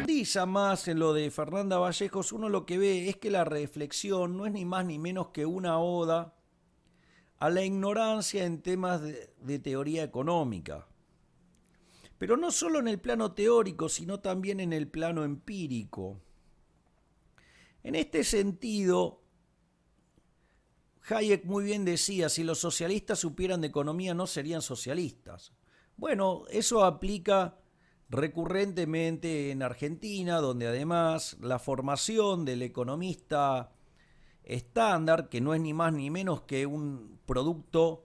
Dice más en lo de Fernanda Vallejos, uno lo que ve es que la reflexión no es ni más ni menos que una oda a la ignorancia en temas de teoría económica. Pero no solo en el plano teórico, sino también en el plano empírico. En este sentido, Hayek muy bien decía, si los socialistas supieran de economía no serían socialistas. Bueno, eso aplica recurrentemente en Argentina, donde además la formación del economista estándar, que no es ni más ni menos que un producto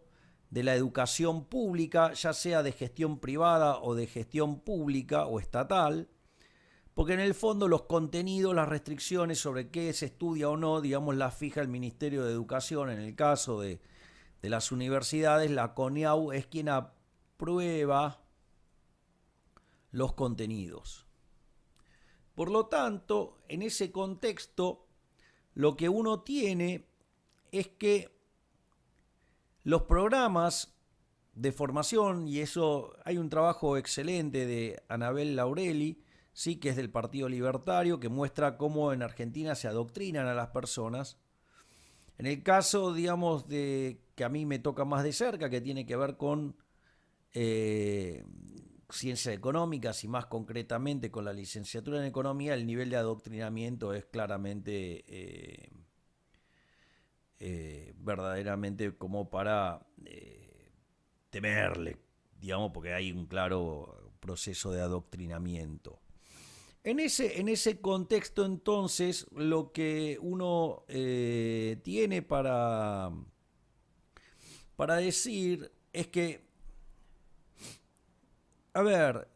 de la educación pública, ya sea de gestión privada o de gestión pública o estatal, porque en el fondo los contenidos, las restricciones sobre qué se estudia o no, digamos, las fija el Ministerio de Educación. En el caso de las universidades, la CONEAU es quien aprueba los contenidos. Por lo tanto, en ese contexto, lo que uno tiene es que los programas de formación, y eso hay un trabajo excelente de Anabel Laureli, sí, que es del Partido Libertario, que muestra cómo en Argentina se adoctrinan a las personas. En el caso, digamos, de que a mí me toca más de cerca, que tiene que ver con ciencias económicas y más concretamente con la licenciatura en economía, el nivel de adoctrinamiento es claramente verdaderamente como para temerle, digamos, porque hay un claro proceso de adoctrinamiento. En ese contexto, entonces, lo que uno tiene para decir es que, a ver,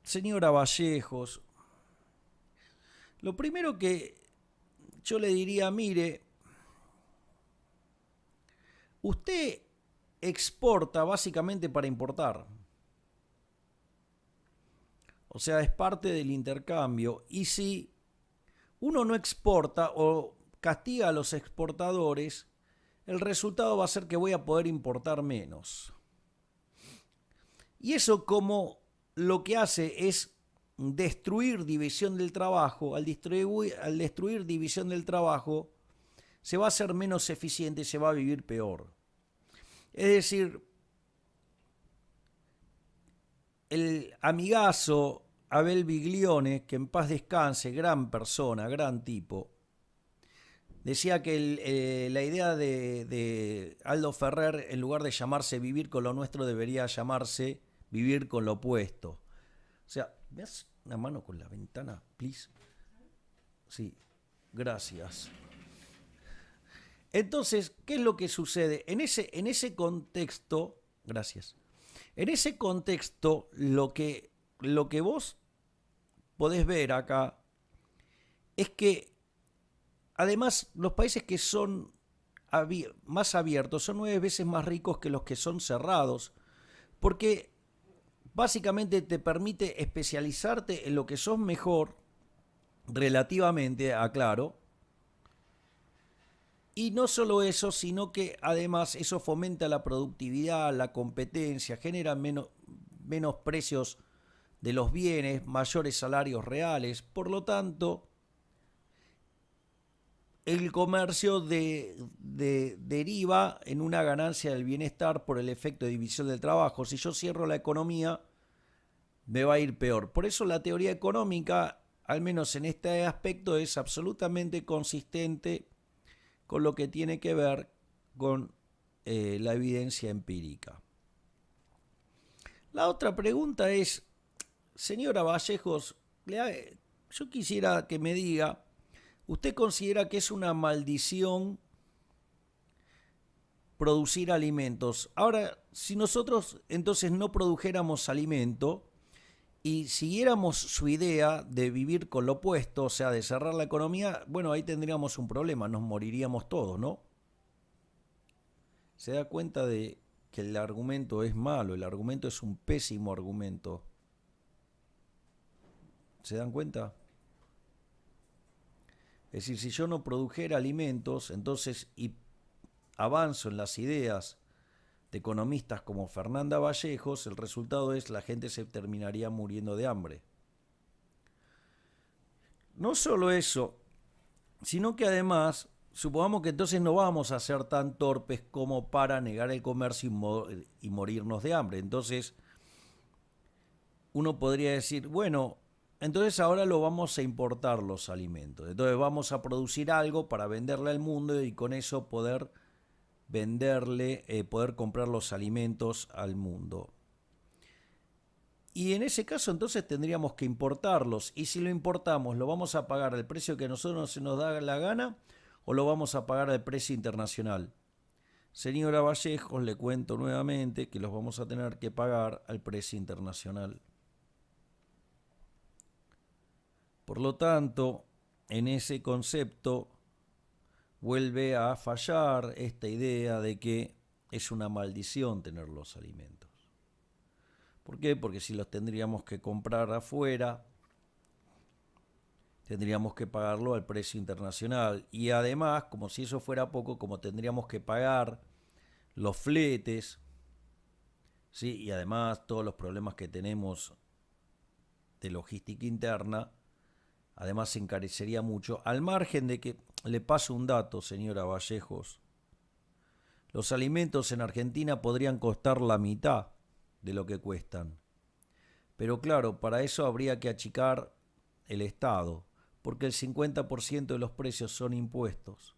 señora Vallejos, lo primero que yo le diría, mire, usted exporta básicamente para importar. O sea, es parte del intercambio. Y si uno no exporta o castiga a los exportadores, el resultado va a ser que voy a poder importar menos. Y eso como lo que hace es destruir división del trabajo. Al destruir división del trabajo, se va a hacer menos eficiente y se va a vivir peor. Es decir, el amigazo Abel Biglione, que en paz descanse, gran persona, gran tipo, decía que la idea de Aldo Ferrer, en lugar de llamarse vivir con lo nuestro, debería llamarse vivir con lo opuesto. O sea, ¿me das una mano con la ventana, please? Sí, gracias. Entonces, ¿qué es lo que sucede? En ese contexto, gracias. En ese contexto, lo que vos podés ver acá es que además los países que son más abiertos son 9 veces más ricos que los que son cerrados, porque básicamente te permite especializarte en lo que sos mejor relativamente, aclaro. Y no solo eso, sino que además eso fomenta la productividad, la competencia, genera menos precios de los bienes, mayores salarios reales. Por lo tanto, el comercio deriva en una ganancia del bienestar por el efecto de división del trabajo. Si yo cierro la economía, me va a ir peor. Por eso la teoría económica, al menos en este aspecto, es absolutamente consistente con lo que tiene que ver con la evidencia empírica. La otra pregunta es, señora Vallejos, yo quisiera que me diga, ¿usted considera que es una maldición producir alimentos? Ahora, si nosotros entonces no produjéramos alimento y siguiéramos su idea de vivir con lo opuesto, o sea, de cerrar la economía, bueno, ahí tendríamos un problema, nos moriríamos todos, ¿no? Se da cuenta de que el argumento es malo, el argumento es un pésimo argumento. ¿Se dan cuenta? Es decir, si yo no produjera alimentos, entonces y avanzo en las ideas de economistas como Fernanda Vallejos, el resultado es la gente se terminaría muriendo de hambre. No solo eso, sino que además, supongamos que entonces no vamos a ser tan torpes como para negar el comercio y morirnos de hambre. Entonces, uno podría decir, bueno, entonces ahora lo vamos a importar los alimentos. Entonces vamos a producir algo para venderle al mundo y con eso poder poder comprar los alimentos al mundo. Y en ese caso entonces tendríamos que importarlos. Y si lo importamos, ¿lo vamos a pagar al precio que a nosotros se nos da la gana o lo vamos a pagar al precio internacional? Señora Vallejos, le cuento nuevamente que los vamos a tener que pagar al precio internacional. Por lo tanto, en ese concepto vuelve a fallar esta idea de que es una maldición tener los alimentos. ¿Por qué? Porque si los tendríamos que comprar afuera, tendríamos que pagarlo al precio internacional. Y además, como si eso fuera poco, como tendríamos que pagar los fletes, ¿sí? Y además todos los problemas que tenemos de logística interna, además se encarecería mucho. Al margen de que, le paso un dato, señora Vallejos, los alimentos en Argentina podrían costar la mitad de lo que cuestan. Pero claro, para eso habría que achicar el Estado, porque el 50% de los precios son impuestos.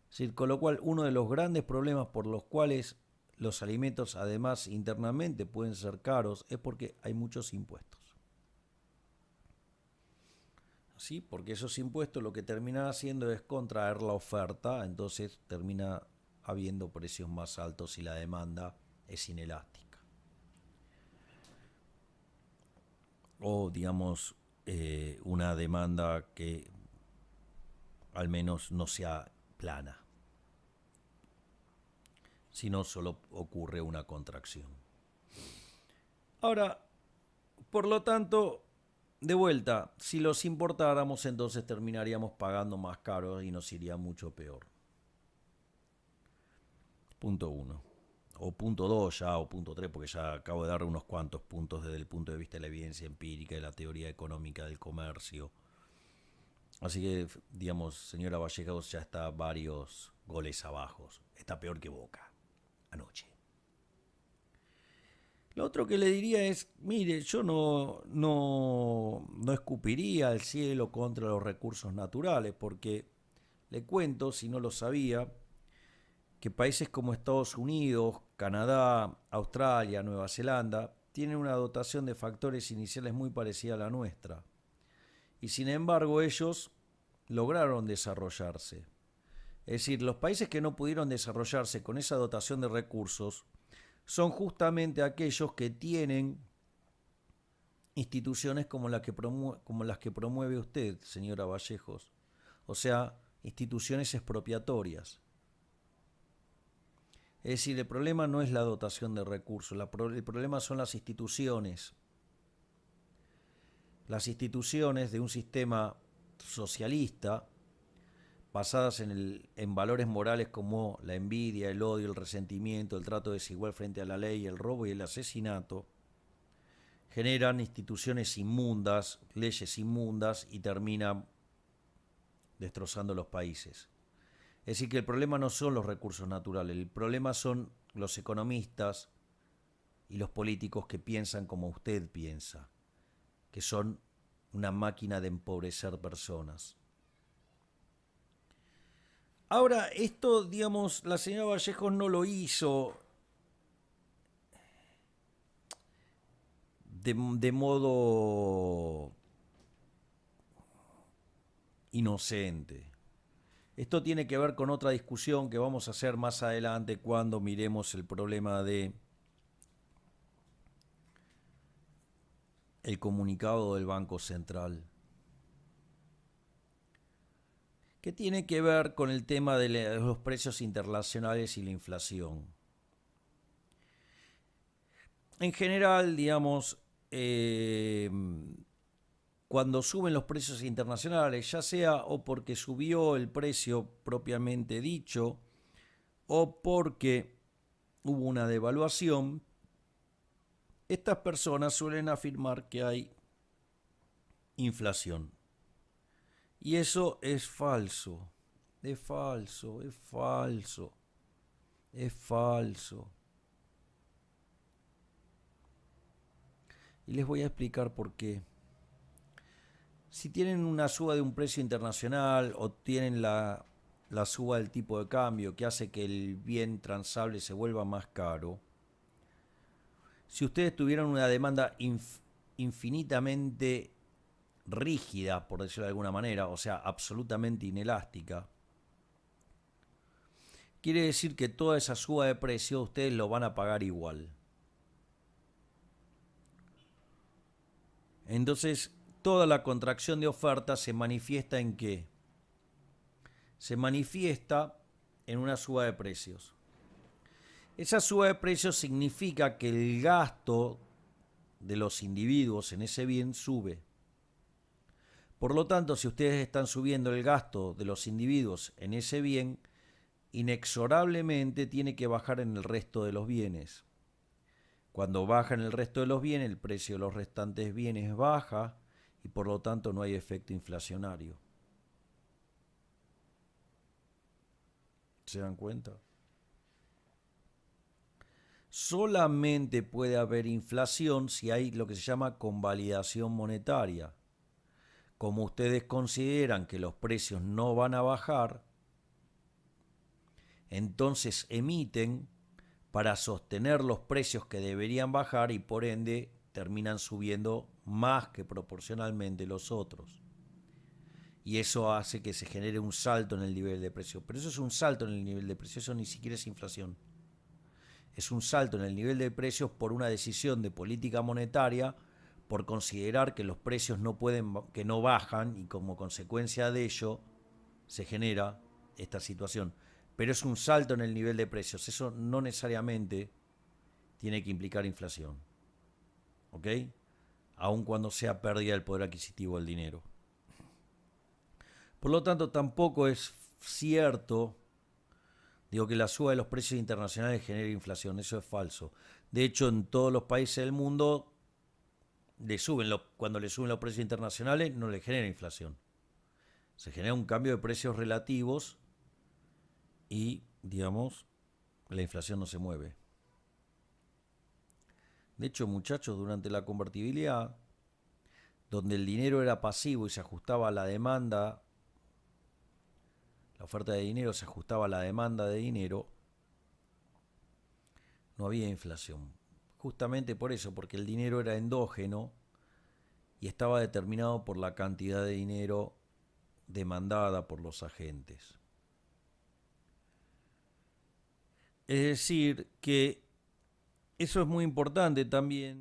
Es decir, con lo cual uno de los grandes problemas por los cuales los alimentos además internamente pueden ser caros es porque hay muchos impuestos. ¿Sí? Porque esos impuestos lo que terminan haciendo es contraer la oferta, entonces termina habiendo precios más altos y la demanda es inelástica. O digamos, una demanda que al menos no sea plana, sino solo ocurre una contracción. Ahora, por lo tanto, de vuelta, si los importáramos, entonces terminaríamos pagando más caro y nos iría mucho peor. Punto 1. O punto 2 ya, o punto 3, porque ya acabo de dar unos cuantos puntos desde el punto de vista de la evidencia empírica y la teoría económica del comercio. Así que, digamos, señora Vallejos ya está varios goles abajo. Está peor que Boca anoche. Lo otro que le diría es, mire, yo no escupiría al cielo contra los recursos naturales, porque le cuento, si no lo sabía, que países como Estados Unidos, Canadá, Australia, Nueva Zelanda, tienen una dotación de factores iniciales muy parecida a la nuestra. Y sin embargo ellos lograron desarrollarse. Es decir, los países que no pudieron desarrollarse con esa dotación de recursos son justamente aquellos que tienen instituciones como las que promueve usted, señora Vallejos. O sea, instituciones expropiatorias. Es decir, el problema no es la dotación de recursos, el problema son las instituciones. Las instituciones de un sistema socialista basadas en valores morales como la envidia, el odio, el resentimiento, el trato desigual frente a la ley, el robo y el asesinato, generan instituciones inmundas, leyes inmundas y terminan destrozando los países. Es decir, que el problema no son los recursos naturales, el problema son los economistas y los políticos que piensan como usted piensa, que son una máquina de empobrecer personas. Ahora, esto, digamos, la señora Vallejos no lo hizo de modo inocente. Esto tiene que ver con otra discusión que vamos a hacer más adelante cuando miremos el problema de el comunicado del Banco Central, que tiene que ver con el tema de los precios internacionales y la inflación. En general, digamos, cuando suben los precios internacionales, ya sea o porque subió el precio propiamente dicho, o porque hubo una devaluación, estas personas suelen afirmar que hay inflación. Y eso es falso, es falso, es falso, es falso. Y les voy a explicar por qué. Si tienen una suba de un precio internacional o tienen la suba del tipo de cambio que hace que el bien transable se vuelva más caro, si ustedes tuvieran una demanda infinitamente rígida, por decirlo de alguna manera, o sea, absolutamente inelástica, quiere decir que toda esa suba de precio ustedes lo van a pagar igual. Entonces, toda la contracción de oferta se manifiesta en qué? Se manifiesta en una suba de precios. Esa suba de precios significa que el gasto de los individuos en ese bien sube. Por lo tanto, si ustedes están subiendo el gasto de los individuos en ese bien, inexorablemente tiene que bajar en el resto de los bienes. Cuando baja en el resto de los bienes, el precio de los restantes bienes baja y por lo tanto no hay efecto inflacionario. ¿Se dan cuenta? Solamente puede haber inflación si hay lo que se llama convalidación monetaria. Como ustedes consideran que los precios no van a bajar, entonces emiten para sostener los precios que deberían bajar y por ende terminan subiendo más que proporcionalmente los otros. Y eso hace que se genere un salto en el nivel de precio. Pero eso es un salto en el nivel de precio, eso ni siquiera es inflación. Es un salto en el nivel de precios por una decisión de política monetaria, por considerar que los precios que no bajan y como consecuencia de ello se genera esta situación. Pero es un salto en el nivel de precios. Eso no necesariamente tiene que implicar inflación. ¿Ok? Aun cuando sea pérdida del poder adquisitivo del dinero. Por lo tanto, tampoco es cierto, que la suba de los precios internacionales genere inflación. Eso es falso. De hecho, en todos los países del mundo, cuando le suben los precios internacionales, no le genera inflación. Se genera un cambio de precios relativos y, la inflación no se mueve. De hecho, muchachos, durante la convertibilidad, donde el dinero era pasivo y se ajustaba a la demanda, la oferta de dinero se ajustaba a la demanda de dinero, no había inflación. Justamente por eso, porque el dinero era endógeno y estaba determinado por la cantidad de dinero demandada por los agentes. Es decir, que eso es muy importante también.